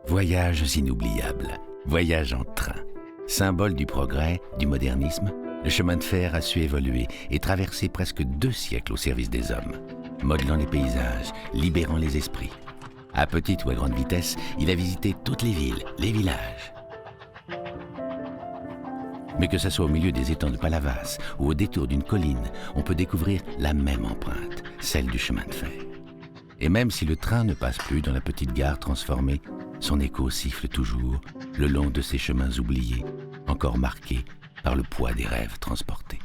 Voyages inoubliables, voyages en train. Symbole du progrès, du modernisme, le chemin de fer a su évoluer et traverser presque 2 siècles au service des hommes, modelant les paysages, libérant les esprits. À petite ou à grande vitesse, il a visité toutes les villes, les villages. Mais que ce soit au milieu des étangs de Palavas ou au détour d'une colline, on peut découvrir la même empreinte, celle du chemin de fer. Et même si le train ne passe plus dans la petite gare transformée, son écho siffle toujours le long de ces chemins oubliés, encore marqués par le poids des rêves transportés.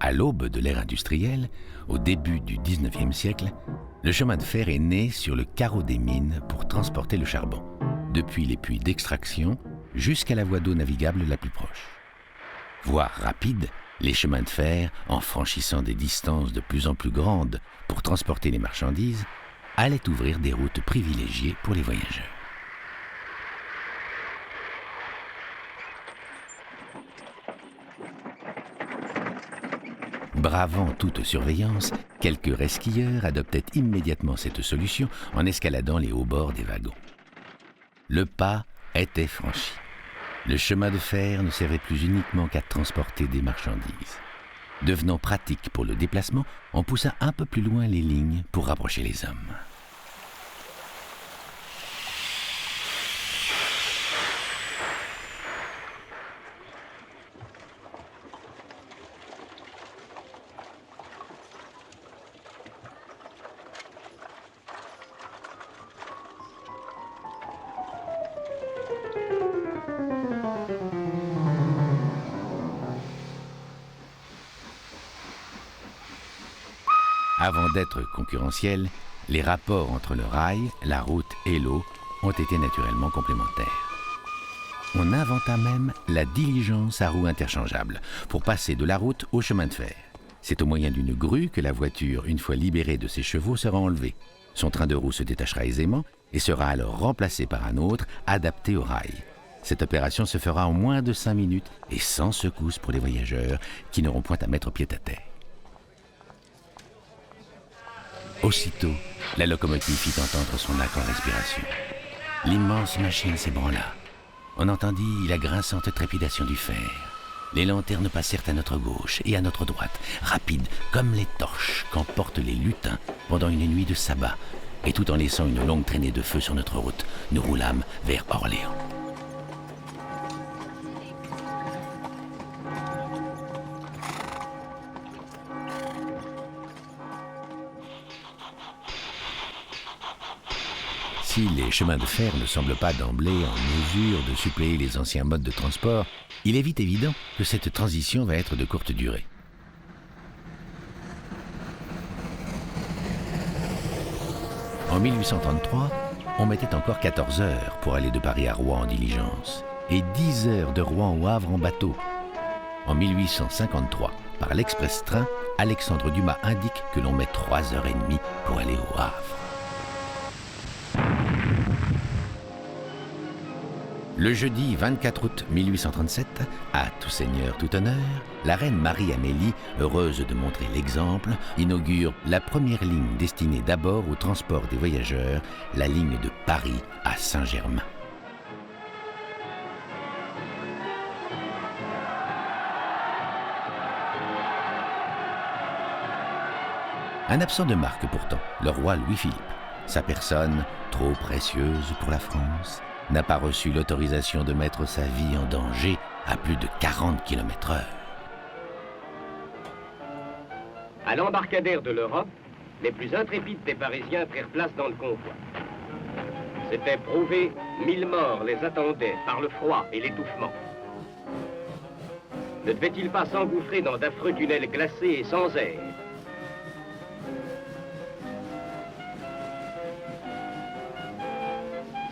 À l'aube de l'ère industrielle, au début du XIXe siècle, le chemin de fer est né sur le carreau des mines pour transporter le charbon, depuis les puits d'extraction jusqu'à la voie d'eau navigable la plus proche. Voie rapide, les chemins de fer, en franchissant des distances de plus en plus grandes pour transporter les marchandises, allaient ouvrir des routes privilégiées pour les voyageurs. Bravant toute surveillance, quelques resquilleurs adoptaient immédiatement cette solution en escaladant les hauts bords des wagons. Le pas était franchi. Le chemin de fer ne servait plus uniquement qu'à transporter des marchandises. Devenant pratique pour le déplacement, on poussa un peu plus loin les lignes pour rapprocher les hommes. Avant d'être concurrentiels, les rapports entre le rail, la route et l'eau ont été naturellement complémentaires. On inventa même la diligence à roues interchangeables pour passer de la route au chemin de fer. C'est au moyen d'une grue que la voiture, une fois libérée de ses chevaux, sera enlevée. Son train de roue se détachera aisément et sera alors remplacé par un autre adapté au rail. Cette opération se fera en moins de 5 minutes et sans secousse pour les voyageurs qui n'auront point à mettre pied à terre. Aussitôt, la locomotive fit entendre son acre en respiration. L'immense machine s'ébranla. On entendit la grinçante trépidation du fer. Les lanternes passèrent à notre gauche et à notre droite, rapides comme les torches qu'emportent les lutins pendant une nuit de sabbat. Et tout en laissant une longue traînée de feu sur notre route, nous roulâmes vers Orléans. Si les chemins de fer ne semblent pas d'emblée en mesure de suppléer les anciens modes de transport, il est vite évident que cette transition va être de courte durée. En 1833, on mettait encore 14 heures pour aller de Paris à Rouen en diligence et 10 heures de Rouen au Havre en bateau. En 1853, par l'express-train, Alexandre Dumas indique que l'on met 3 heures et demie pour aller au Havre. Le jeudi 24 août 1837, à tout seigneur, tout honneur, la reine Marie-Amélie, heureuse de montrer l'exemple, inaugure la première ligne destinée d'abord au transport des voyageurs, la ligne de Paris à Saint-Germain. Un absent de marque pourtant, le roi Louis-Philippe. Sa personne, trop précieuse pour la France, n'a pas reçu l'autorisation de mettre sa vie en danger à plus de 40 km/h. À l'embarcadère de l'Europe, les plus intrépides des Parisiens prirent place dans le convoi. C'était prouvé, 1000 morts les attendaient par le froid et l'étouffement. Ne devait-il pas s'engouffrer dans d'affreux tunnels glacés et sans air?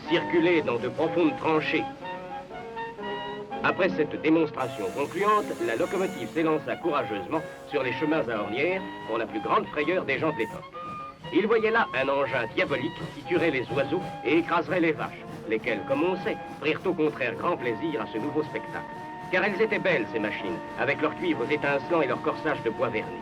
Circuler dans de profondes tranchées? Après cette démonstration concluante, la locomotive s'élança courageusement sur les chemins à ornières pour la plus grande frayeur des gens de l'époque. Ils voyaient là un engin diabolique qui tuerait les oiseaux et écraserait les vaches, lesquelles, comme on sait, prirent au contraire grand plaisir à ce nouveau spectacle. Car elles étaient belles, ces machines, avec leurs cuivres étincelants et leur corsage de bois verni.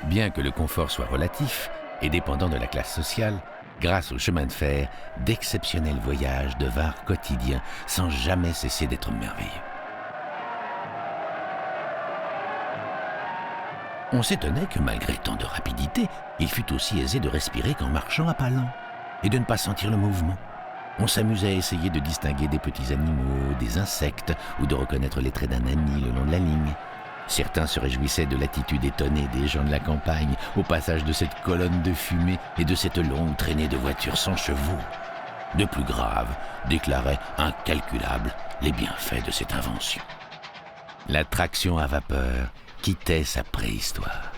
Bien que le confort soit relatif et dépendant de la classe sociale, grâce au chemin de fer, d'exceptionnels voyages devinrent quotidiens sans jamais cesser d'être merveilleux. On s'étonnait que malgré tant de rapidité, il fût aussi aisé de respirer qu'en marchant à pas lents et de ne pas sentir le mouvement. On s'amusait à essayer de distinguer des petits animaux, des insectes ou de reconnaître les traits d'un ami le long de la ligne. Certains se réjouissaient de l'attitude étonnée des gens de la campagne au passage de cette colonne de fumée et de cette longue traînée de voitures sans chevaux. De plus graves déclaraient incalculables les bienfaits de cette invention. La traction à vapeur quittait sa préhistoire.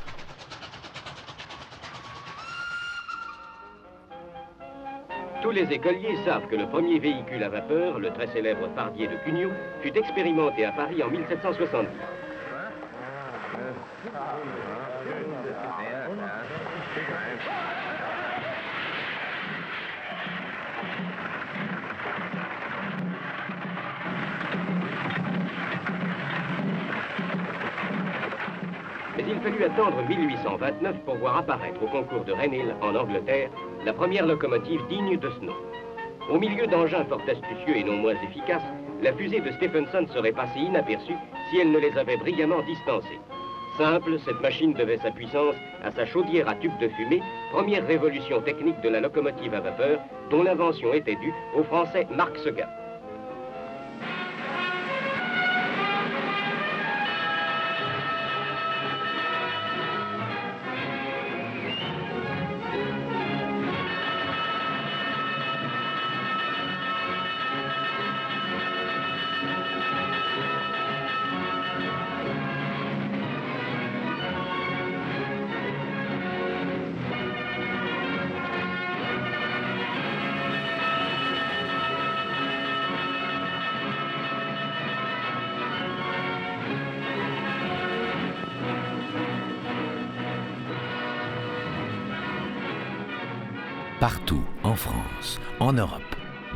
Tous les écoliers savent que le premier véhicule à vapeur, le très célèbre Fardier de Cugnot, fut expérimenté à Paris en 1770. Mais il fallut attendre 1829 pour voir apparaître au concours de Rennes en Angleterre la première locomotive digne de ce nom. Au milieu d'engins fort astucieux et non moins efficaces, la fusée de Stephenson serait passée inaperçue si elle ne les avait brillamment distancés. Simple, cette machine devait sa puissance à sa chaudière à tube de fumée, première révolution technique de la locomotive à vapeur, dont l'invention était due au Français Marc Seguin. Partout, en France, en Europe,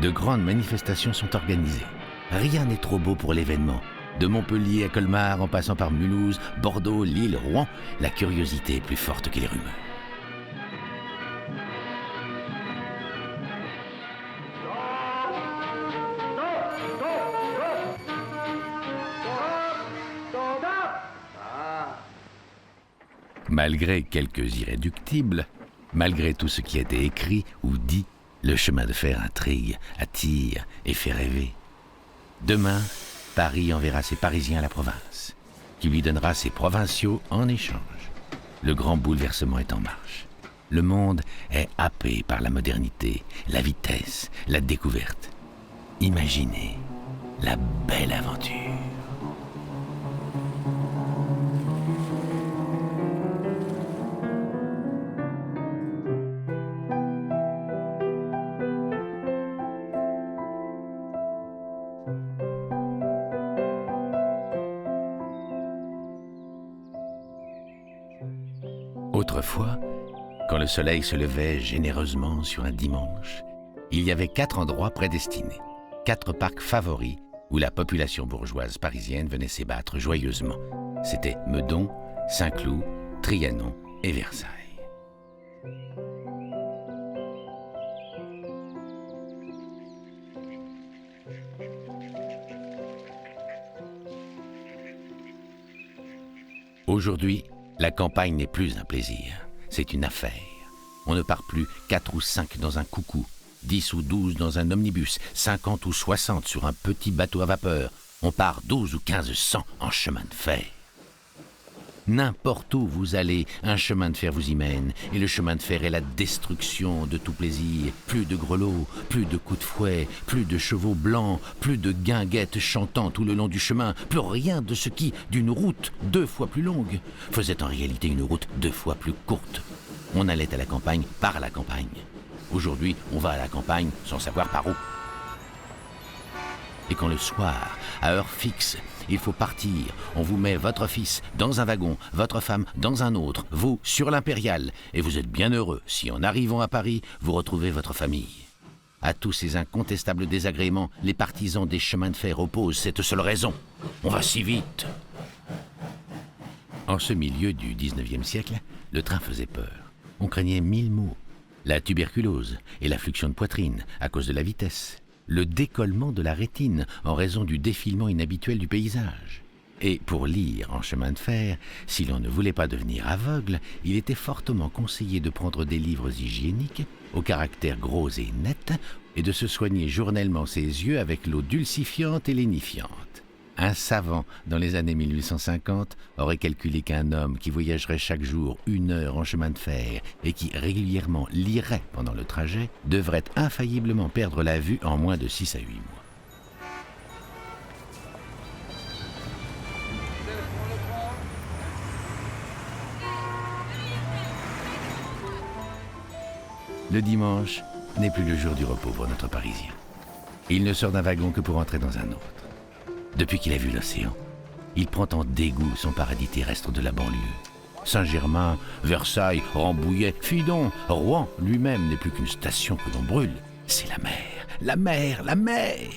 de grandes manifestations sont organisées. Rien n'est trop beau pour l'événement. De Montpellier à Colmar, en passant par Mulhouse, Bordeaux, Lille, Rouen, la curiosité est plus forte que les rumeurs. Malgré quelques irréductibles, malgré tout ce qui a été écrit ou dit, le chemin de fer intrigue, attire et fait rêver. Demain, Paris enverra ses Parisiens à la province, qui lui donnera ses provinciaux en échange. Le grand bouleversement est en marche. Le monde est happé par la modernité, la vitesse, la découverte. Imaginez la belle aventure. Autrefois, quand le soleil se levait généreusement sur un dimanche, il y avait 4 endroits prédestinés, 4 parcs favoris où la population bourgeoise parisienne venait s'ébattre joyeusement. C'était Meudon, Saint-Cloud, Trianon et Versailles. Aujourd'hui, la campagne n'est plus un plaisir, c'est une affaire. On ne part plus 4 ou 5 dans un coucou, 10 ou 12 dans un omnibus, 50 ou 60 sur un petit bateau à vapeur. On part 12 ou 1500 en chemin de fer. N'importe où vous allez, un chemin de fer vous y mène, et le chemin de fer est la destruction de tout plaisir. Plus de grelots, plus de coups de fouet, plus de chevaux blancs, plus de guinguettes chantant tout le long du chemin, plus rien de ce qui, d'une route 2 fois plus longue, faisait en réalité une route 2 fois plus courte. On allait à la campagne par la campagne. Aujourd'hui, on va à la campagne sans savoir par où. Et quand le soir, à heure fixe, il faut partir, on vous met votre fils dans un wagon, votre femme dans un autre, vous sur l'impériale, et vous êtes bien heureux si en arrivant à Paris, vous retrouvez votre famille. À tous ces incontestables désagréments, les partisans des chemins de fer opposent cette seule raison. On va si vite. En ce milieu du 19e siècle, le train faisait peur. On craignait 1000 maux. La tuberculose et la fluxion de poitrine à cause de la vitesse. Le décollement de la rétine en raison du défilement inhabituel du paysage. Et pour lire en chemin de fer, si l'on ne voulait pas devenir aveugle, il était fortement conseillé de prendre des livres hygiéniques, au caractère gros et net, et de se soigner journellement ses yeux avec l'eau dulcifiante et lénifiante. Un savant, dans les années 1850, aurait calculé qu'un homme qui voyagerait chaque jour 1 heure en chemin de fer et qui régulièrement lirait pendant le trajet devrait infailliblement perdre la vue en moins de 6 à 8 mois. Le dimanche n'est plus le jour du repos pour notre Parisien. Il ne sort d'un wagon que pour entrer dans un autre. Depuis qu'il a vu l'océan, il prend en dégoût son paradis terrestre de la banlieue. Saint-Germain, Versailles, Rambouillet, Fidon, Rouen lui-même n'est plus qu'une station que l'on brûle. C'est la mer, la mer, la mer.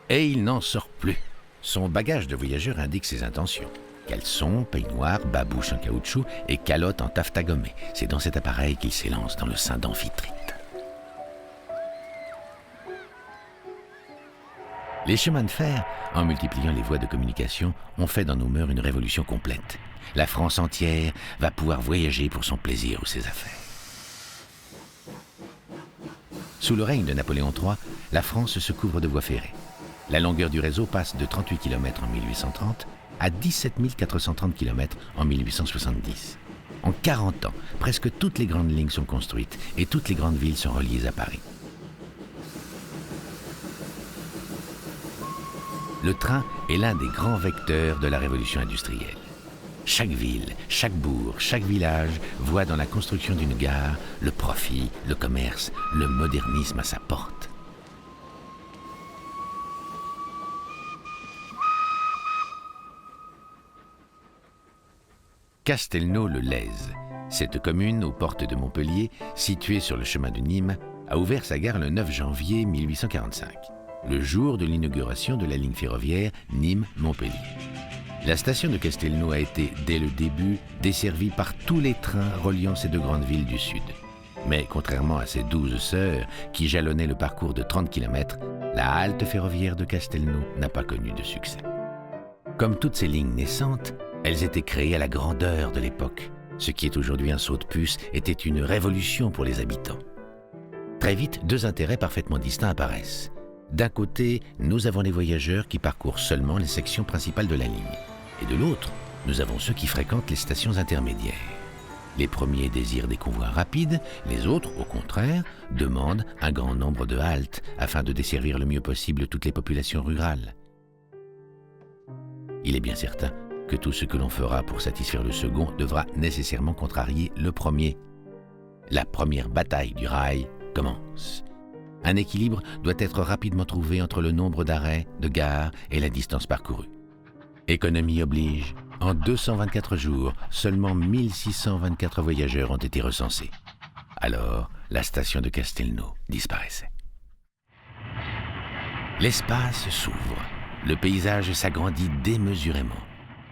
Et il n'en sort plus. Son bagage de voyageur indique ses intentions. Caleçon, peignoir, babouche en caoutchouc et calotte en taffetas gommé. C'est dans cet appareil qu'il s'élance dans le sein d'Amphitrite. Les chemins de fer, en multipliant les voies de communication, ont fait dans nos mœurs une révolution complète. La France entière va pouvoir voyager pour son plaisir ou ses affaires. Sous le règne de Napoléon III, la France se couvre de voies ferrées. La longueur du réseau passe de 38 km en 1830 à 17 430 km en 1870. En 40 ans, presque toutes les grandes lignes sont construites et toutes les grandes villes sont reliées à Paris. Le train est l'un des grands vecteurs de la révolution industrielle. Chaque ville, chaque bourg, chaque village voit dans la construction d'une gare le profit, le commerce, le modernisme à sa porte. Castelnau-le-Lez, cette commune aux portes de Montpellier, située sur le chemin de Nîmes, a ouvert sa gare le 9 janvier 1845. Le jour de l'inauguration de la ligne ferroviaire Nîmes-Montpellier. La station de Castelnau a été, dès le début, desservie par tous les trains reliant ces 2 grandes villes du Sud. Mais contrairement à ses 12 sœurs, qui jalonnaient le parcours de 30 km, la halte ferroviaire de Castelnau n'a pas connu de succès. Comme toutes ces lignes naissantes, elles étaient créées à la grandeur de l'époque. Ce qui est aujourd'hui un saut de puce était une révolution pour les habitants. Très vite, 2 intérêts parfaitement distincts apparaissent. D'un côté, nous avons les voyageurs qui parcourent seulement les sections principales de la ligne. Et de l'autre, nous avons ceux qui fréquentent les stations intermédiaires. Les premiers désirent des convois rapides, les autres, au contraire, demandent un grand nombre de haltes afin de desservir le mieux possible toutes les populations rurales. Il est bien certain que tout ce que l'on fera pour satisfaire le second devra nécessairement contrarier le premier. La première bataille du rail commence. Un équilibre doit être rapidement trouvé entre le nombre d'arrêts, de gares et la distance parcourue. Économie oblige, en 224 jours, seulement 1624 voyageurs ont été recensés. Alors, la station de Castelnau disparaissait. L'espace s'ouvre, le paysage s'agrandit démesurément.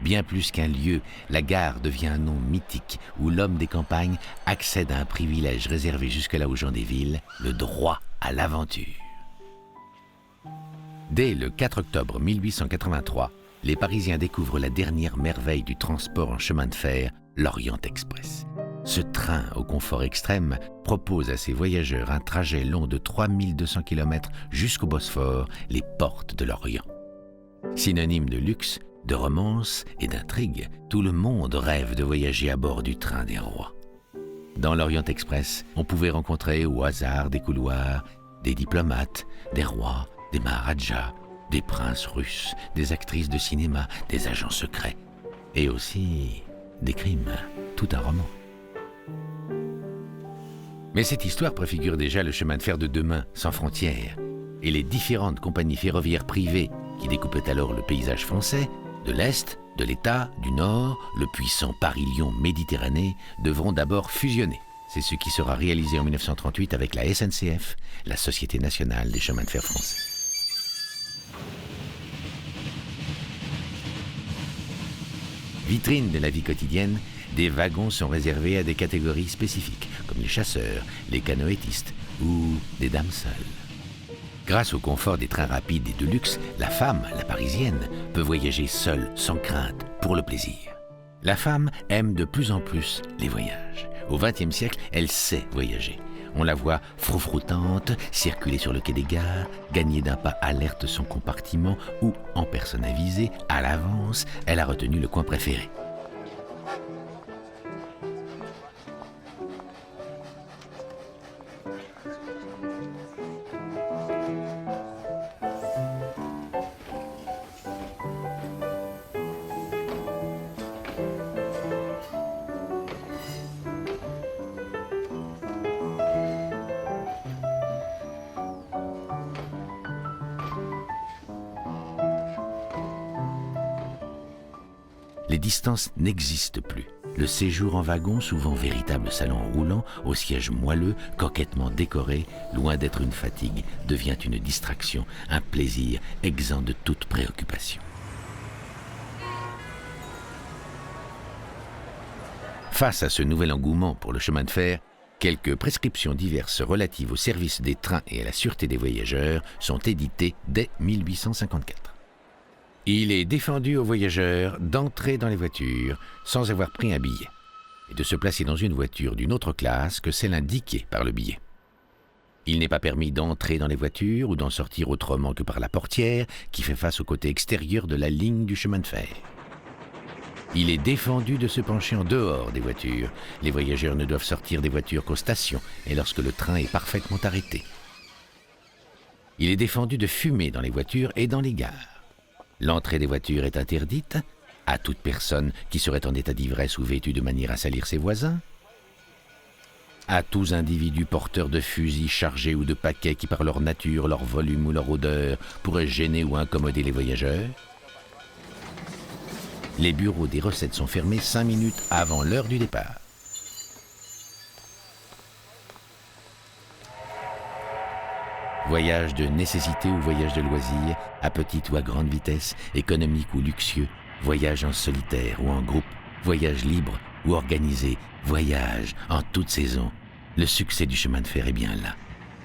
Bien plus qu'un lieu, la gare devient un nom mythique où l'homme des campagnes accède à un privilège réservé jusque-là aux gens des villes, le droit à l'aventure. Dès le 4 octobre 1883, les Parisiens découvrent la dernière merveille du transport en chemin de fer, l'Orient Express. Ce train au confort extrême propose à ses voyageurs un trajet long de 3200 km jusqu'au Bosphore, les portes de l'Orient. Synonyme de luxe, de romance et d'intrigue, tout le monde rêve de voyager à bord du train des rois. Dans l'Orient Express, on pouvait rencontrer au hasard des couloirs des diplomates, des rois, des maharajas, des princes russes, des actrices de cinéma, des agents secrets et aussi des crimes, tout un roman. Mais cette histoire préfigure déjà le chemin de fer de demain, sans frontières, et les différentes compagnies ferroviaires privées qui découpaient alors le paysage français, de l'Est, de l'État, du Nord, le puissant Paris-Lyon Méditerranée, devront d'abord fusionner. C'est ce qui sera réalisé en 1938 avec la SNCF, la Société nationale des chemins de fer français. Vitrine de la vie quotidienne, des wagons sont réservés à des catégories spécifiques, comme les chasseurs, les canoëtistes ou des dames seules. Grâce au confort des trains rapides et de luxe, la femme, la parisienne, peut voyager seule, sans crainte, pour le plaisir. La femme aime de plus en plus les voyages. Au XXe siècle, elle sait voyager. On la voit froufroutante, circuler sur le quai des gares, gagner d'un pas alerte son compartiment ou, en personne avisée, à l'avance, elle a retenu le coin préféré. Les distances n'existent plus. Le séjour en wagon, souvent véritable salon roulant, au siège moelleux, coquettement décoré, loin d'être une fatigue, devient une distraction, un plaisir exempt de toute préoccupation. Face à ce nouvel engouement pour le chemin de fer, quelques prescriptions diverses relatives au service des trains et à la sûreté des voyageurs sont éditées dès 1854. Il est défendu aux voyageurs d'entrer dans les voitures sans avoir pris un billet et de se placer dans une voiture d'une autre classe que celle indiquée par le billet. Il n'est pas permis d'entrer dans les voitures ou d'en sortir autrement que par la portière qui fait face au côté extérieur de la ligne du chemin de fer. Il est défendu de se pencher en dehors des voitures. Les voyageurs ne doivent sortir des voitures qu'aux stations et lorsque le train est parfaitement arrêté. Il est défendu de fumer dans les voitures et dans les gares. L'entrée des voitures est interdite à toute personne qui serait en état d'ivresse ou vêtue de manière à salir ses voisins, à tous individus porteurs de fusils chargés ou de paquets qui par leur nature, leur volume ou leur odeur pourraient gêner ou incommoder les voyageurs. Les bureaux des recettes sont fermés 5 minutes avant l'heure du départ. Voyage de nécessité ou voyage de loisir, à petite ou à grande vitesse, économique ou luxueux, voyage en solitaire ou en groupe, voyage libre ou organisé, voyage en toute saison. Le succès du chemin de fer est bien là.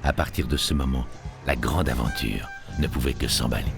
À partir de ce moment, la grande aventure ne pouvait que s'emballer.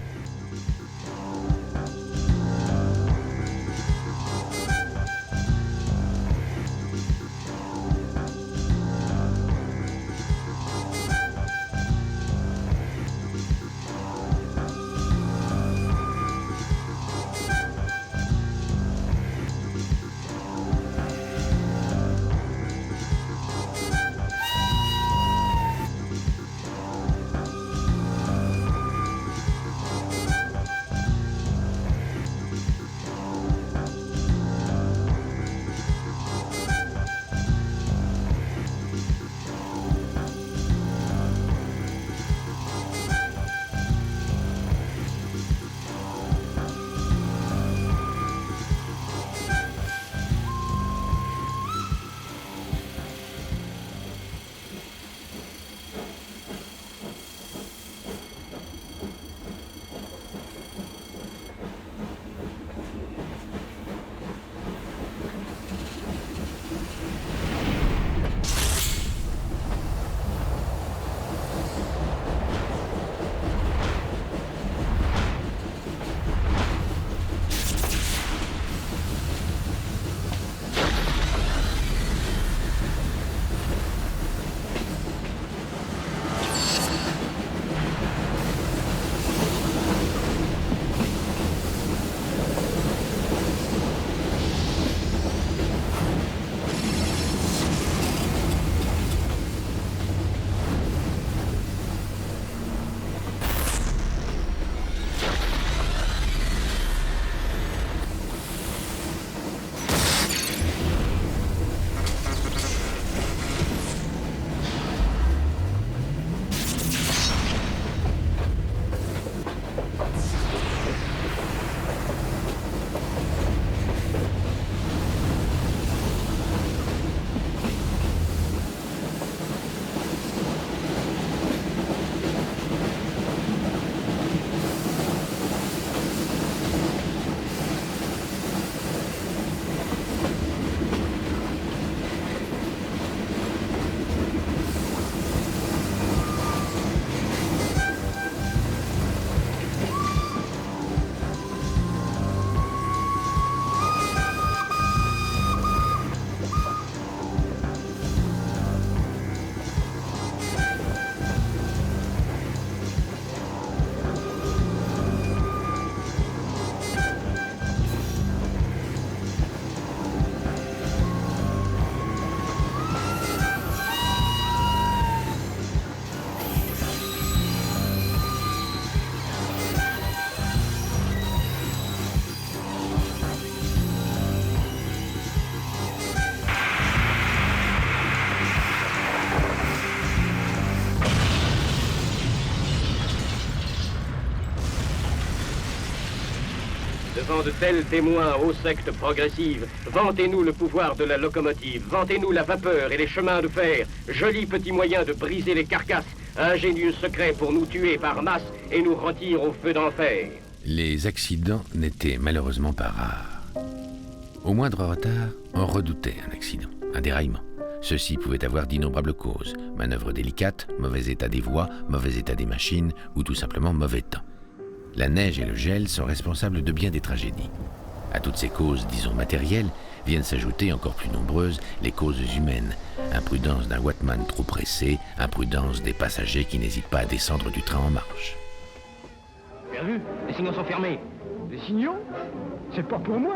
devant de tels témoins aux sectes progressives. Vantez-nous le pouvoir de la locomotive, vantez-nous la vapeur et les chemins de fer, joli petit moyen de briser les carcasses, ingénieux secret pour nous tuer par masse et nous rôtir au feu d'enfer. Les accidents n'étaient malheureusement pas rares. Au moindre retard, on redoutait un accident, un déraillement. Ceci pouvait avoir d'innombrables causes. Manœuvres délicates, mauvais état des voies, mauvais état des machines ou tout simplement mauvais temps. La neige et le gel sont responsables de bien des tragédies. À toutes ces causes, disons matérielles, viennent s'ajouter encore plus nombreuses les causes humaines. Imprudence d'un watman trop pressé, imprudence des passagers qui n'hésitent pas à descendre du train en marche. Bien vu, les signaux sont fermés. Les signaux? C'est pas pour moi.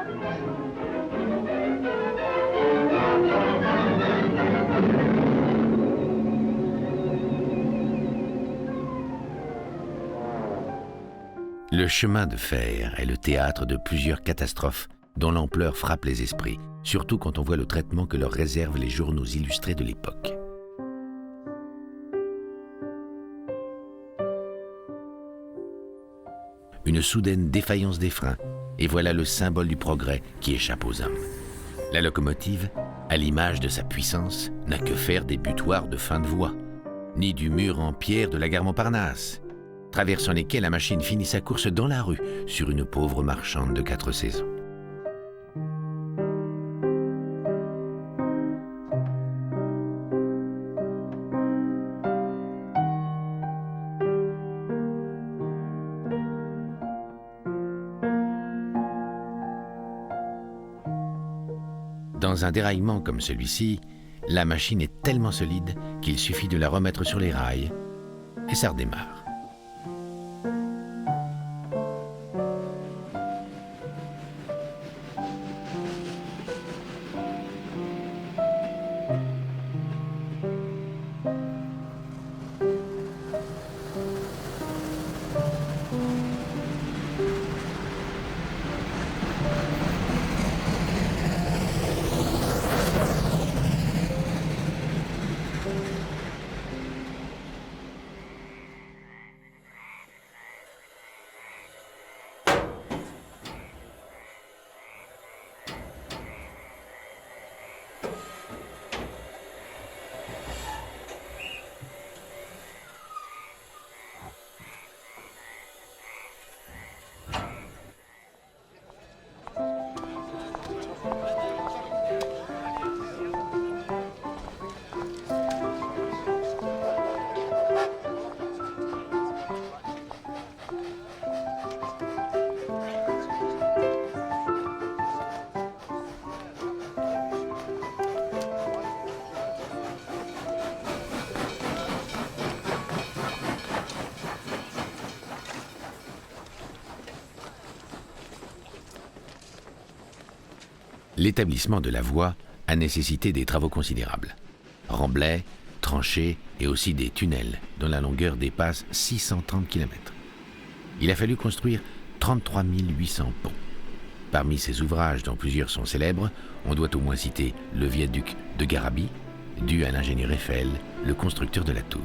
Le chemin de fer est le théâtre de plusieurs catastrophes dont l'ampleur frappe les esprits, surtout quand on voit le traitement que leur réservent les journaux illustrés de l'époque. Une soudaine défaillance des freins, et voilà le symbole du progrès qui échappe aux hommes. La locomotive, à l'image de sa puissance, n'a que faire des butoirs de fin de voie, ni du mur en pierre de la gare Montparnasse, traversant lesquels la machine finit sa course dans la rue sur une pauvre marchande de 4 saisons. Dans un déraillement comme celui-ci, la machine est tellement solide qu'il suffit de la remettre sur les rails et ça redémarre. L'établissement de la voie a nécessité des travaux considérables. Remblais, tranchées et aussi des tunnels dont la longueur dépasse 630 km. Il a fallu construire 33 800 ponts. Parmi ces ouvrages dont plusieurs sont célèbres, on doit au moins citer le viaduc de Garabit, dû à l'ingénieur Eiffel, le constructeur de la tour.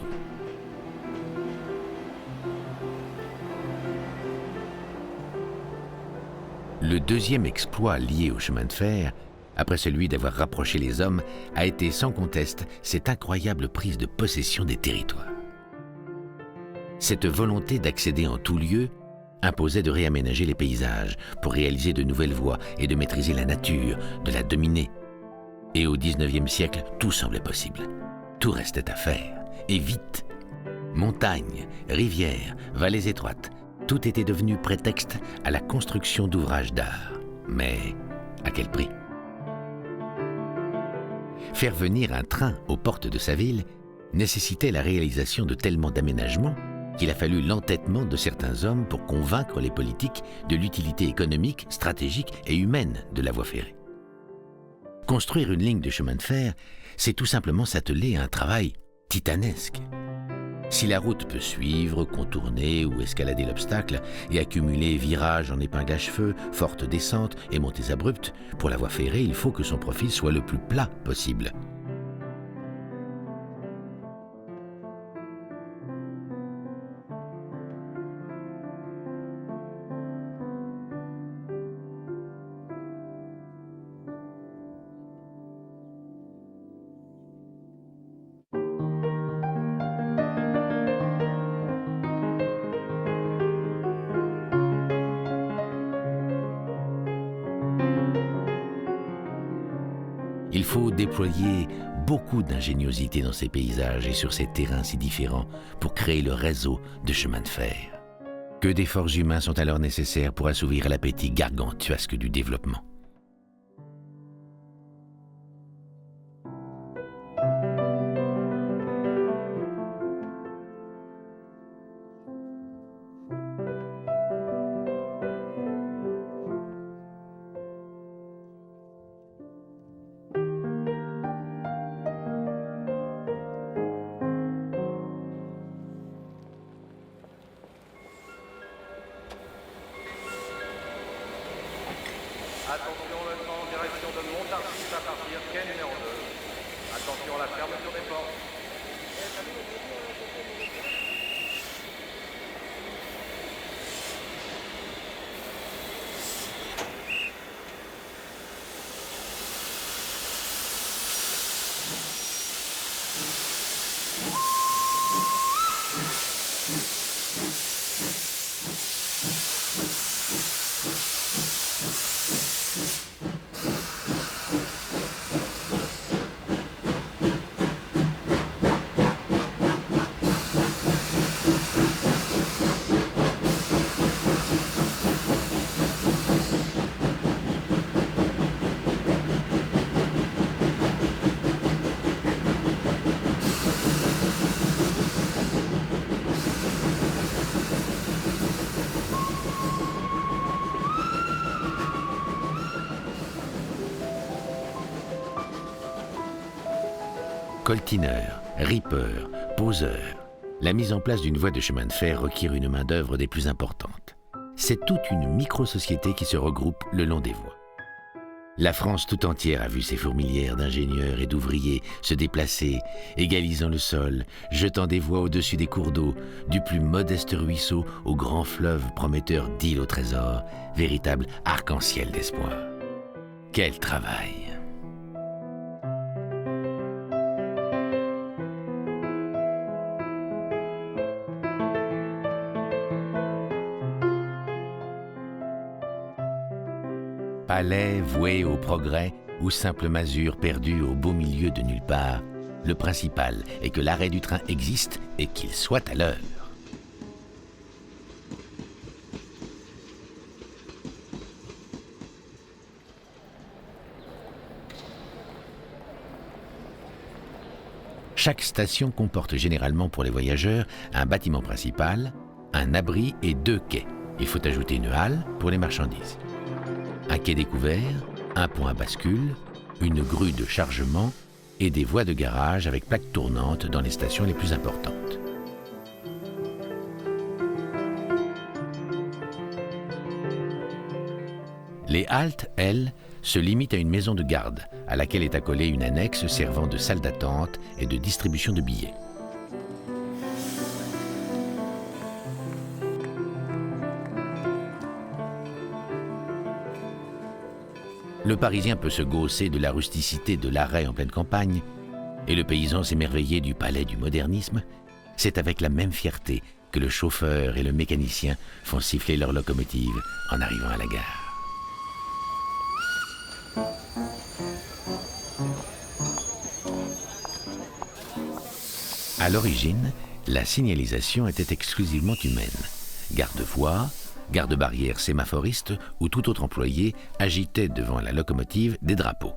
Le deuxième exploit lié au chemin de fer, après celui d'avoir rapproché les hommes, a été sans conteste cette incroyable prise de possession des territoires. Cette volonté d'accéder en tout lieu imposait de réaménager les paysages pour réaliser de nouvelles voies et de maîtriser la nature, de la dominer. Et au XIXe siècle, tout semblait possible. Tout restait à faire, et vite. Montagnes, rivières, vallées étroites, tout était devenu prétexte à la construction d'ouvrages d'art. Mais à quel prix? Faire venir un train aux portes de sa ville nécessitait la réalisation de tellement d'aménagements qu'il a fallu l'entêtement de certains hommes pour convaincre les politiques de l'utilité économique, stratégique et humaine de la voie ferrée. Construire une ligne de chemin de fer, c'est tout simplement s'atteler à un travail titanesque. Si la route peut suivre, contourner ou escalader l'obstacle et accumuler virages en épingle à cheveux, fortes descentes et montées abruptes, pour la voie ferrée, il faut que son profil soit le plus plat possible. Il faut déployer beaucoup d'ingéniosité dans ces paysages et sur ces terrains si différents pour créer le réseau de chemins de fer. Que d'efforts humains sont alors nécessaires pour assouvir l'appétit gargantuesque du développement. Attention le train en direction de Montargis à partir quai numéro 2. Attention à la fermeture des portes. Coltineurs, rippeurs, poseurs. La mise en place d'une voie de chemin de fer requiert une main-d'œuvre des plus importantes. C'est toute une micro-société qui se regroupe le long des voies. La France tout entière a vu ses fourmilières d'ingénieurs et d'ouvriers se déplacer, égalisant le sol, jetant des voies au-dessus des cours d'eau, du plus modeste ruisseau au grand fleuve prometteur d'îles au trésor, véritable arc-en-ciel d'espoir. Quel travail! Palais voué au progrès ou simple masure perdue au beau milieu de nulle part, le principal est que l'arrêt du train existe et qu'il soit à l'heure. Chaque station comporte généralement pour les voyageurs un bâtiment principal, un abri et 2 quais. Il faut ajouter une halle pour les marchandises. Un quai découvert, un pont à bascule, une grue de chargement et des voies de garage avec plaques tournantes dans les stations les plus importantes. Les haltes, elles, se limitent à une maison de garde à laquelle est accolée une annexe servant de salle d'attente et de distribution de billets. Le Parisien peut se gausser de la rusticité de l'arrêt en pleine campagne, et le paysan s'émerveiller du palais du modernisme. C'est avec la même fierté que le chauffeur et le mécanicien font siffler leur locomotive en arrivant à la gare. À l'origine, la signalisation était exclusivement humaine. Garde-voie, garde-barrière sémaphoriste ou tout autre employé agitait devant la locomotive des drapeaux.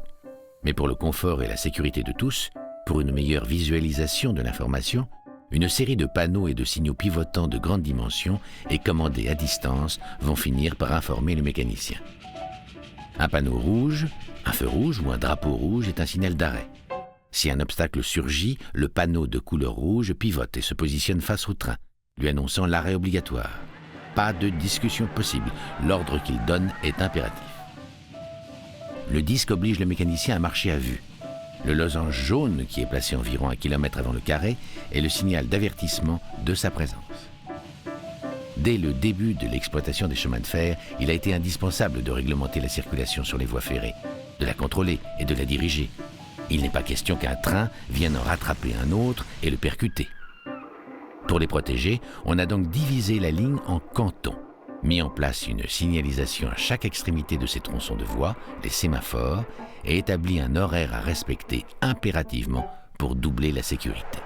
Mais pour le confort et la sécurité de tous, pour une meilleure visualisation de l'information, une série de panneaux et de signaux pivotants de grande dimension et commandés à distance vont finir par informer le mécanicien. Un panneau rouge, un feu rouge ou un drapeau rouge est un signal d'arrêt. Si un obstacle surgit, le panneau de couleur rouge pivote et se positionne face au train, lui annonçant l'arrêt obligatoire. Pas de discussion possible, l'ordre qu'il donne est impératif. Le disque oblige le mécanicien à marcher à vue. Le losange jaune, qui est placé environ 1 kilomètre avant le carré, est le signal d'avertissement de sa présence. Dès le début de l'exploitation des chemins de fer, il a été indispensable de réglementer la circulation sur les voies ferrées, de la contrôler et de la diriger. Il n'est pas question qu'un train vienne en rattraper un autre et le percuter. Pour les protéger, on a donc divisé la ligne en cantons. mis en place une signalisation à chaque extrémité de ces tronçons de voie, les sémaphores, et établi un horaire à respecter impérativement pour doubler la sécurité.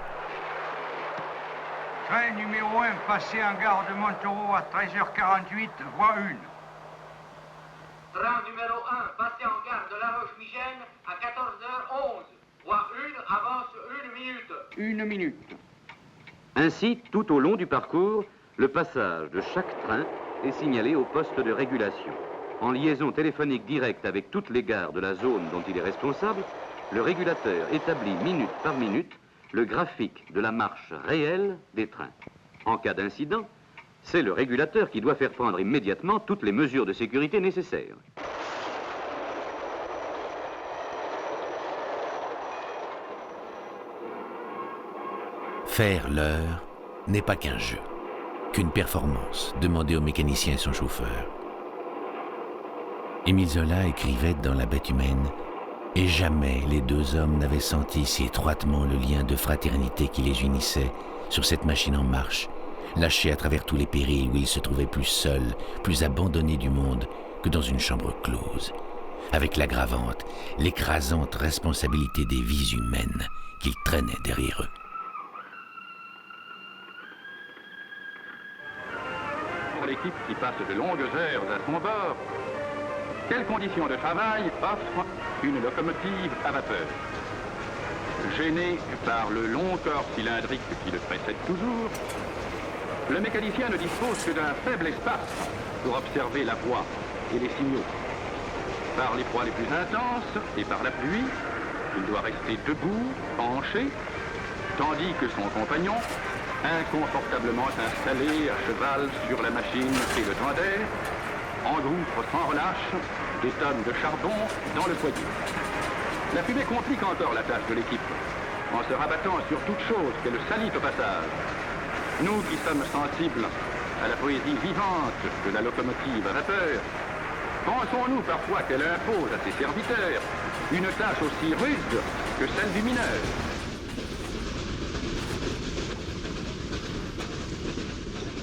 Train numéro 1 passé en gare de Montaureau à 13h48, voie 1. Train numéro 1 passé en gare de La Roche-Migène à 14h11, voie 1 avance 1 minute. 1 minute. Ainsi, tout au long du parcours, le passage de chaque train est signalé au poste de régulation. En liaison téléphonique directe avec toutes les gares de la zone dont il est responsable, le régulateur établit minute par minute le graphique de la marche réelle des trains. En cas d'incident, c'est le régulateur qui doit faire prendre immédiatement toutes les mesures de sécurité nécessaires. Faire l'heure n'est pas qu'un jeu, qu'une performance demandée au mécanicien et son chauffeur. Émile Zola écrivait dans La bête humaine « Et jamais les deux hommes n'avaient senti si étroitement le lien de fraternité qui les unissait sur cette machine en marche, lâchée à travers tous les périls où ils se trouvaient plus seuls, plus abandonnés du monde que dans une chambre close, avec l'aggravante, l'écrasante responsabilité des vies humaines qu'ils traînaient derrière eux. » Pour l'équipe qui passe de longues heures à son bord, quelles conditions de travail offre une locomotive à vapeur? Gêné par le long corps cylindrique qui le précède toujours, le mécanicien ne dispose que d'un faible espace pour observer la voie et les signaux. Par les froids les plus intenses et par la pluie, il doit rester debout, penché, tandis que son compagnon, inconfortablement installé à cheval sur la machine et le temps d'air, engouffre sans relâche des tonnes de charbon dans le foyer. La fumée complique encore la tâche de l'équipe, en se rabattant sur toute chose qu'elle salit au passage. Nous qui sommes sensibles à la poésie vivante de la locomotive à vapeur, pensons-nous parfois qu'elle impose à ses serviteurs une tâche aussi rude que celle du mineur?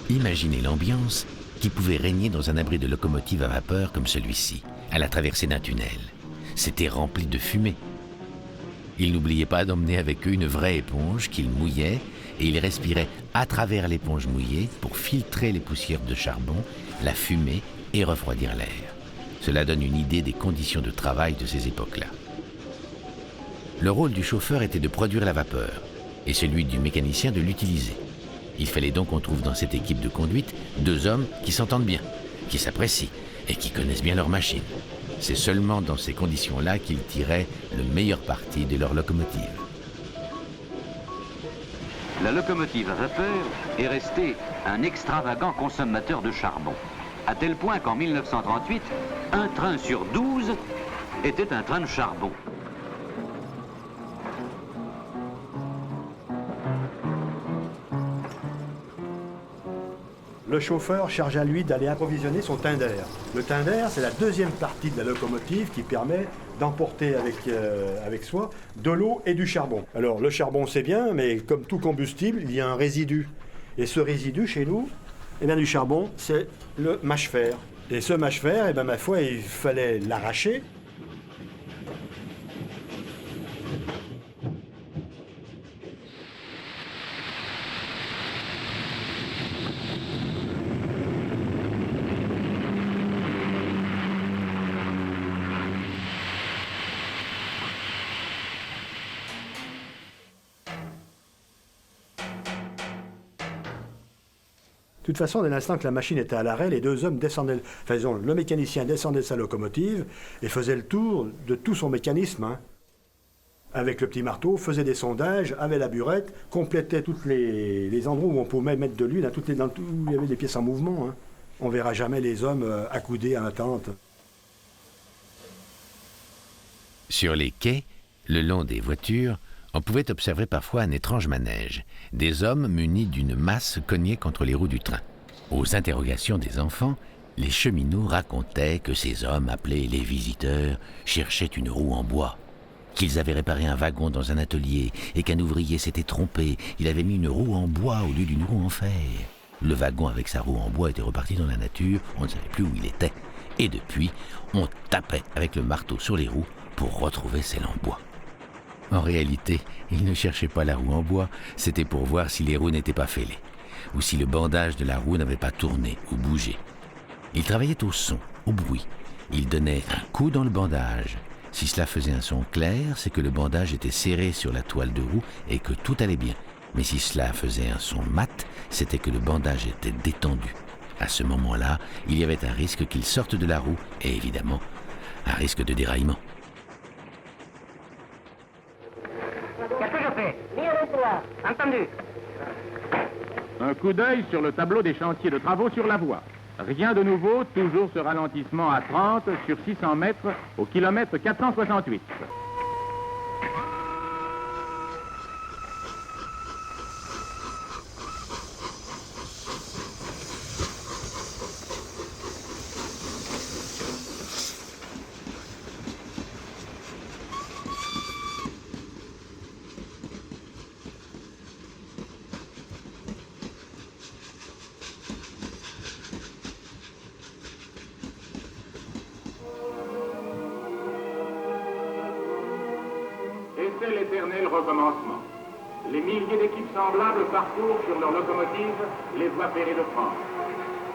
Imaginez l'ambiance qui pouvait régner dans un abri de locomotive à vapeur comme celui-ci, à la traversée d'un tunnel. C'était rempli de fumée. Ils n'oubliaient pas d'emmener avec eux une vraie éponge qu'ils mouillaient et ils respiraient à travers l'éponge mouillée pour filtrer les poussières de charbon, la fumée et refroidir l'air. Cela donne une idée des conditions de travail de ces époques-là. Le rôle du chauffeur était de produire la vapeur et celui du mécanicien de l'utiliser. Il fallait donc qu'on trouve dans cette équipe de conduite deux hommes qui s'entendent bien, qui s'apprécient et qui connaissent bien leur machine. C'est seulement dans ces conditions-là qu'ils tiraient le meilleur parti de leur locomotive. La locomotive à vapeur est restée un extravagant consommateur de charbon, à tel point qu'en 1938, un train sur 12 était un train de charbon. Le chauffeur charge à lui d'aller approvisionner son tinder. Le tinder, c'est la deuxième partie de la locomotive qui permet d'emporter avec soi de l'eau et du charbon. Alors le charbon c'est bien, mais comme tout combustible, il y a un résidu. Et ce résidu chez nous, du charbon, c'est le mâche-fer. Et ce mâche-fer, ma foi, il fallait l'arracher. De toute façon, dès l'instant que la machine était à l'arrêt, les deux hommes descendaient, le mécanicien descendait de sa locomotive et faisait le tour de tout son mécanisme. Avec le petit marteau, faisait des sondages, avait la burette, complétait tous les endroits où on pouvait mettre de l'huile, où il y avait des pièces en mouvement. On ne verra jamais les hommes accoudés en attente. Sur les quais, le long des voitures, on pouvait observer parfois un étrange manège, des hommes munis d'une masse cognée contre les roues du train. Aux interrogations des enfants, les cheminots racontaient que ces hommes, appelés les visiteurs, cherchaient une roue en bois, qu'ils avaient réparé un wagon dans un atelier et qu'un ouvrier s'était trompé, il avait mis une roue en bois au lieu d'une roue en fer. Le wagon avec sa roue en bois était reparti dans la nature, on ne savait plus où il était. Et depuis, on tapait avec le marteau sur les roues pour retrouver celle en bois. En réalité, il ne cherchait pas la roue en bois, c'était pour voir si les roues n'étaient pas fêlées, ou si le bandage de la roue n'avait pas tourné ou bougé. Il travaillait au son, au bruit. Il donnait un coup dans le bandage. Si cela faisait un son clair, c'est que le bandage était serré sur la toile de roue et que tout allait bien. Mais si cela faisait un son mat, c'était que le bandage était détendu. À ce moment-là, il y avait un risque qu'il sorte de la roue et évidemment, un risque de déraillement. Qu'est-ce que je fais? Lire le toit. Entendu. Un coup d'œil sur le tableau des chantiers de travaux sur la voie. Rien de nouveau, toujours ce ralentissement à 30 sur 600 mètres au kilomètre 468. C'est l'éternel recommencement. Les milliers d'équipes semblables parcourent sur leurs locomotives les voies ferrées de France.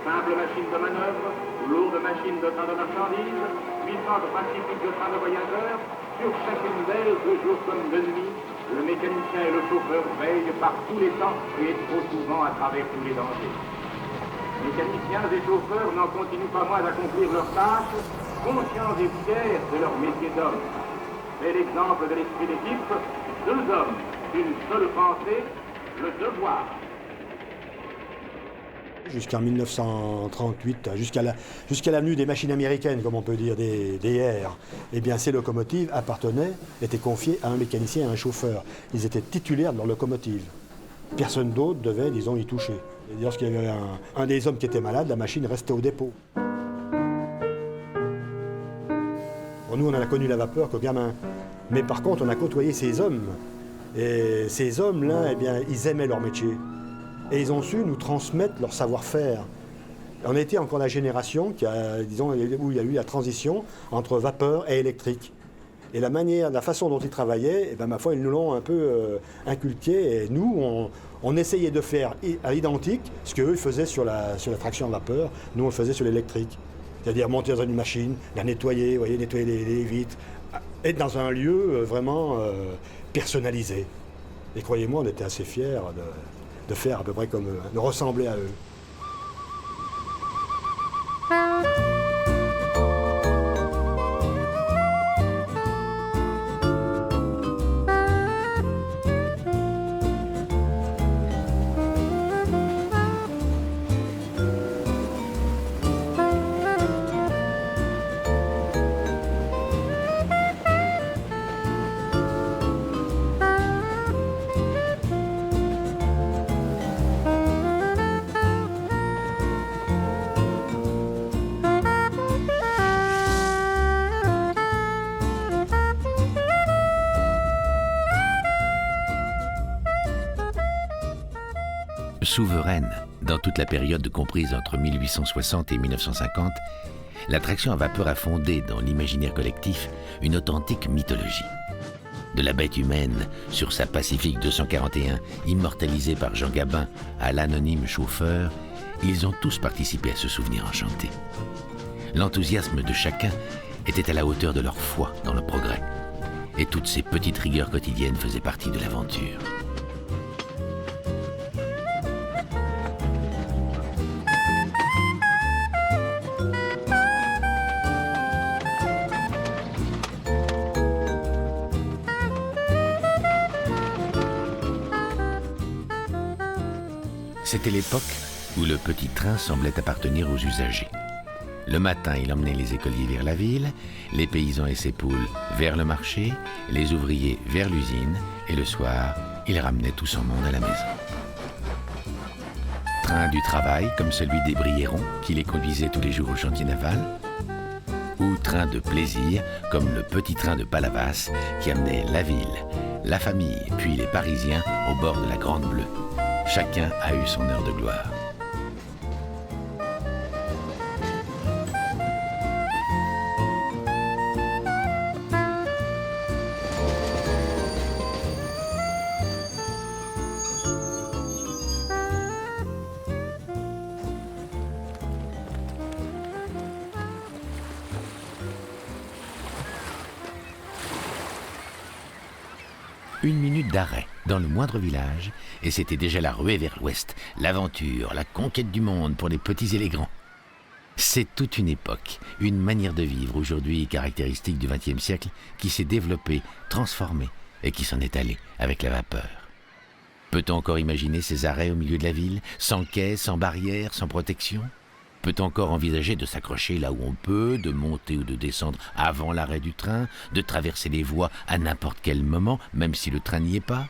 Simples machines de manœuvre, lourdes machines de train de marchandises, puissantes pacifiques de train de voyageurs, sur chacune d'elles, de jour comme de nuit, le mécanicien et le chauffeur veillent par tous les temps et trop souvent à travers tous les dangers. Mécaniciens et chauffeurs n'en continuent pas moins d'accomplir leurs tâches, conscients et fiers de leur métier d'homme. C'est l'exemple de l'esprit d'équipe, deux hommes, une seule pensée, le devoir. Jusqu'en 1938, jusqu'à l'avenue des machines américaines, comme on peut dire, des R, eh bien ces locomotives étaient confiées à un mécanicien et à un chauffeur. Ils étaient titulaires de leur locomotive. Personne d'autre devait, disons, y toucher. Et lorsqu'il y avait un des hommes qui était malade, la machine restait au dépôt. Bon, nous, on a connu la vapeur qu'au gamin. Mais par contre, on a côtoyé ces hommes. Et ces hommes-là, eh bien, ils aimaient leur métier. Et ils ont su nous transmettre leur savoir-faire. On était encore la génération où il y a eu la transition entre vapeur et électrique. Et la façon dont ils travaillaient, eh bien, ma foi, ils nous l'ont un peu inculqué. Et nous, on essayait de faire à l'identique ce qu'eux faisaient sur la traction à vapeur. Nous, on le faisait sur l'électrique. C'est-à-dire monter dans une machine, la nettoyer, nettoyer les vitres, être dans un lieu vraiment personnalisé. Et croyez-moi, on était assez fiers de faire à peu près comme eux, de ressembler à eux. Souveraine, dans toute la période comprise entre 1860 et 1950, la traction à vapeur a fondé dans l'imaginaire collectif une authentique mythologie. De la bête humaine sur sa Pacifique 241, immortalisée par Jean Gabin, à l'anonyme chauffeur, ils ont tous participé à ce souvenir enchanté. L'enthousiasme de chacun était à la hauteur de leur foi dans le progrès. Et toutes ces petites rigueurs quotidiennes faisaient partie de l'aventure. C'était l'époque où le petit train semblait appartenir aux usagers. Le matin, il emmenait les écoliers vers la ville, les paysans et ses poules vers le marché, les ouvriers vers l'usine, et le soir, il ramenait tout son monde à la maison. Train du travail, comme celui des Briérons, qui les conduisait tous les jours au chantier naval, ou train de plaisir, comme le petit train de Palavas, qui amenait la ville, la famille, puis les Parisiens au bord de la Grande Bleue. Chacun a eu son heure de gloire. 1 minute d'arrêt dans le moindre village, et c'était déjà la ruée vers l'ouest, l'aventure, la conquête du monde pour les petits et les grands. C'est toute une époque, une manière de vivre aujourd'hui caractéristique du XXe siècle qui s'est développée, transformée et qui s'en est allée avec la vapeur. Peut-on encore imaginer ces arrêts au milieu de la ville, sans quai, sans barrière, sans protection ? Peut-on encore envisager de s'accrocher là où on peut, de monter ou de descendre avant l'arrêt du train, de traverser les voies à n'importe quel moment, même si le train n'y est pas ?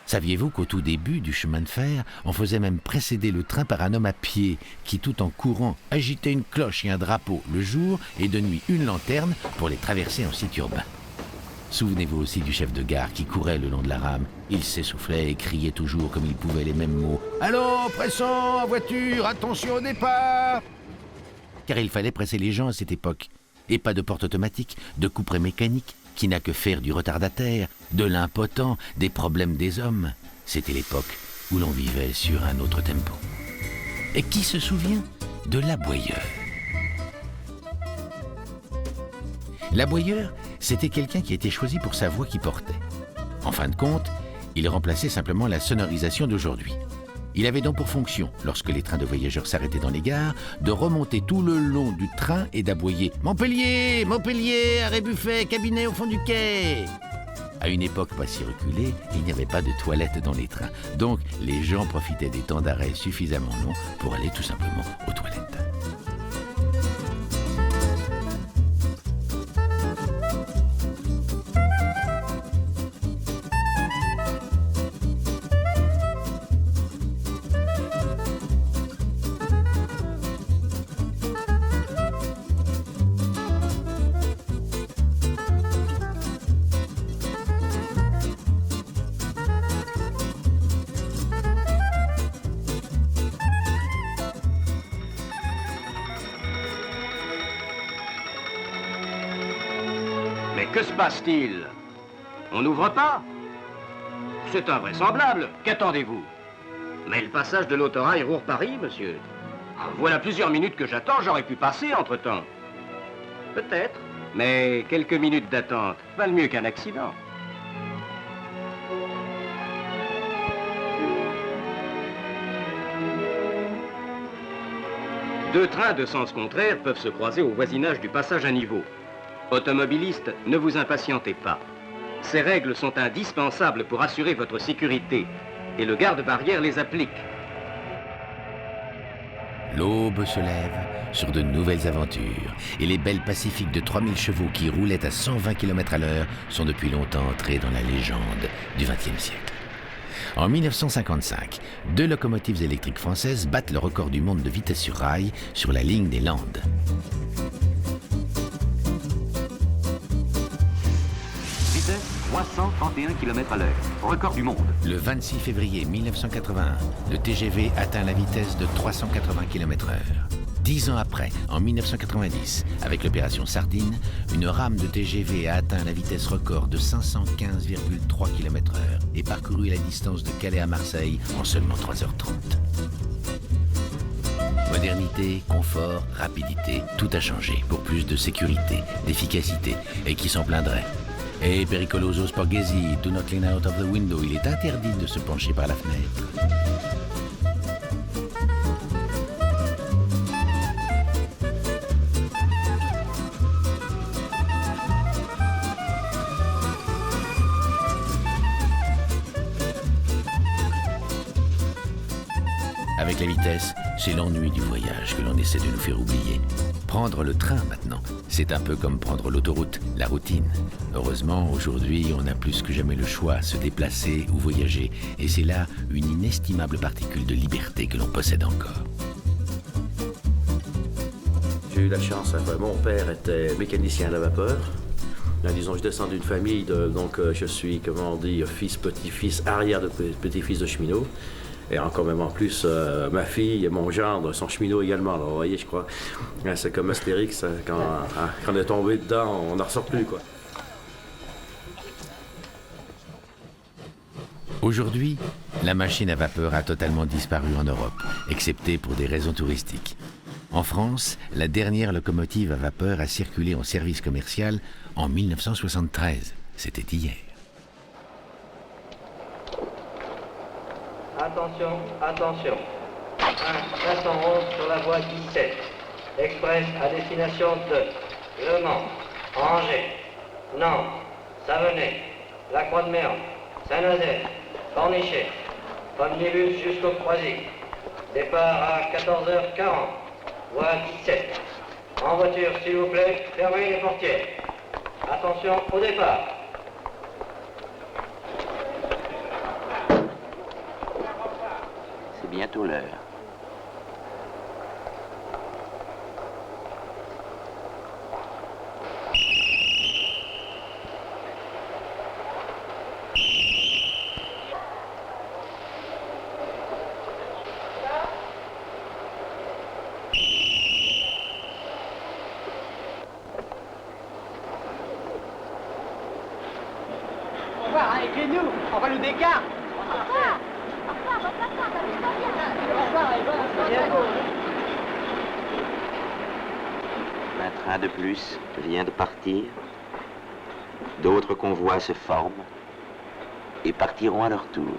Saviez-vous qu'au tout début du chemin de fer, on faisait même précéder le train par un homme à pied qui, tout en courant, agitait une cloche et un drapeau le jour et de nuit une lanterne pour les traverser en site urbain. Souvenez-vous aussi du chef de gare qui courait le long de la rame. Il s'essoufflait et criait toujours comme il pouvait les mêmes mots. « Allons, pressons, en voiture, attention au départ !» Car il fallait presser les gens à cette époque. Et pas de porte automatique, de couperet mécanique, qui n'a que faire du retardataire, de l'impotent, des problèmes des hommes. C'était l'époque où l'on vivait sur un autre tempo. Et qui se souvient de l'aboyeur ? L'aboyeur, c'était quelqu'un qui était choisi pour sa voix qui portait. En fin de compte, il remplaçait simplement la sonorisation d'aujourd'hui. Il avait donc pour fonction, lorsque les trains de voyageurs s'arrêtaient dans les gares, de remonter tout le long du train et d'aboyer « Montpellier, Montpellier, arrêt buffet, cabinet au fond du quai !» À une époque pas si reculée, il n'y avait pas de toilettes dans les trains. Donc, les gens profitaient des temps d'arrêt suffisamment longs pour aller tout simplement aux toilettes. Mais que se passe-t-il? On n'ouvre pas? C'est invraisemblable. Qu'attendez-vous? Mais le passage de l'autorail Roure-Paris, monsieur. Voilà plusieurs minutes que j'attends, j'aurais pu passer entre-temps. Peut-être, mais quelques minutes d'attente valent mieux qu'un accident. Deux trains de sens contraire peuvent se croiser au voisinage du passage à niveau. Automobilistes, ne vous impatientez pas. Ces règles sont indispensables pour assurer votre sécurité et le garde-barrière les applique. L'aube se lève sur de nouvelles aventures et les belles Pacifiques de 3000 chevaux qui roulaient à 120 km à l'heure sont depuis longtemps entrées dans la légende du XXe siècle. En 1955, 2 locomotives électriques françaises battent le record du monde de vitesse sur rail sur la ligne des Landes. Vitesse 331 km à l'heure, record du monde. Le 26 février 1981, le TGV atteint la vitesse de 380 km/h. 10 ans après, en 1990, avec l'opération Sardine, une rame de TGV a atteint la vitesse record de 515,3 km/h et parcouru la distance de Calais à Marseille en seulement 3h30. Modernité, confort, rapidité, tout a changé pour plus de sécurité, d'efficacité, et qui s'en plaindrait? Et pericoloso sporgesi, do not lean out of the window, il est interdit de se pencher par la fenêtre. Avec la vitesse, c'est l'ennui du voyage que l'on essaie de nous faire oublier. Prendre le train maintenant, c'est un peu comme prendre l'autoroute, la routine. Heureusement, aujourd'hui, on a plus que jamais le choix, se déplacer ou voyager. Et c'est là une inestimable particule de liberté que l'on possède encore. J'ai eu la chance, mon père était mécanicien à la vapeur. Là, disons, je descends d'une famille, donc je suis, comment on dit, fils, petit-fils, arrière de petit-fils de cheminot. Et encore même en plus, ma fille et mon gendre sont cheminots également. Alors vous voyez, je crois, c'est comme Astérix, quand on est tombé dedans, on n'en ressort plus, quoi. Aujourd'hui, la machine à vapeur a totalement disparu en Europe, excepté pour des raisons touristiques. En France, la dernière locomotive à vapeur a circulé en service commercial en 1973. C'était hier. Attention, attention. 511 sur la voie 17. Express à destination de Le Mans, Angers, Nantes, Savenay, La Croix-de-Mer, Saint-Nazaire, Cornichet. Omnibus jusqu'au Croisic. Départ à 14h40. Voie 17. En voiture, s'il vous plaît, fermez les portières. Attention au départ. C'est bientôt l'heure. Aidez-nous, on va nous décarter. Un train de plus vient de partir. D'autres convois se forment et partiront à leur tour.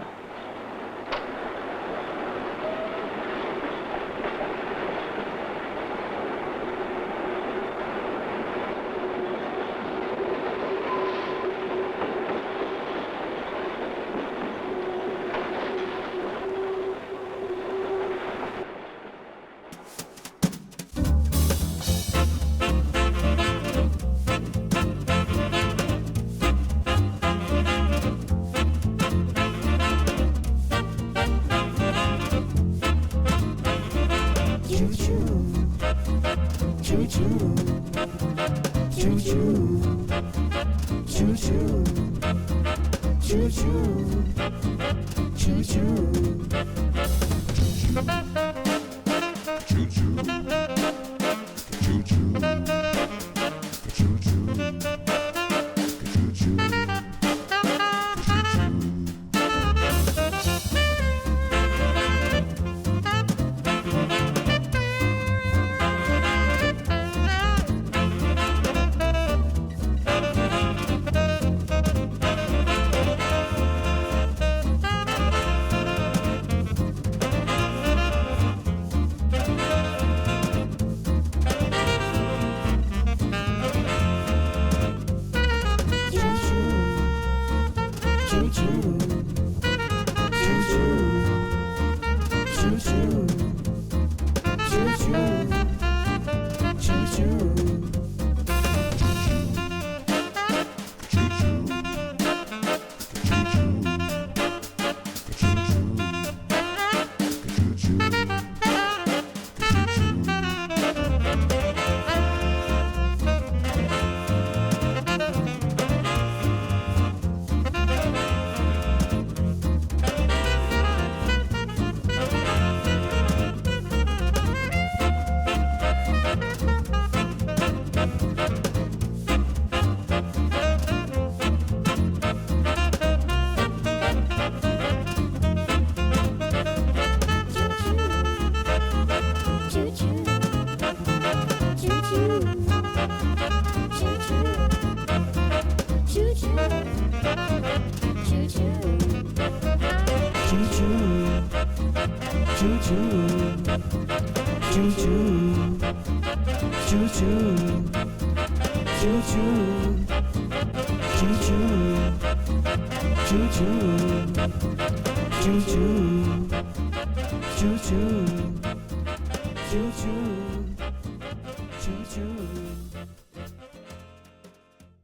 Choo-choo.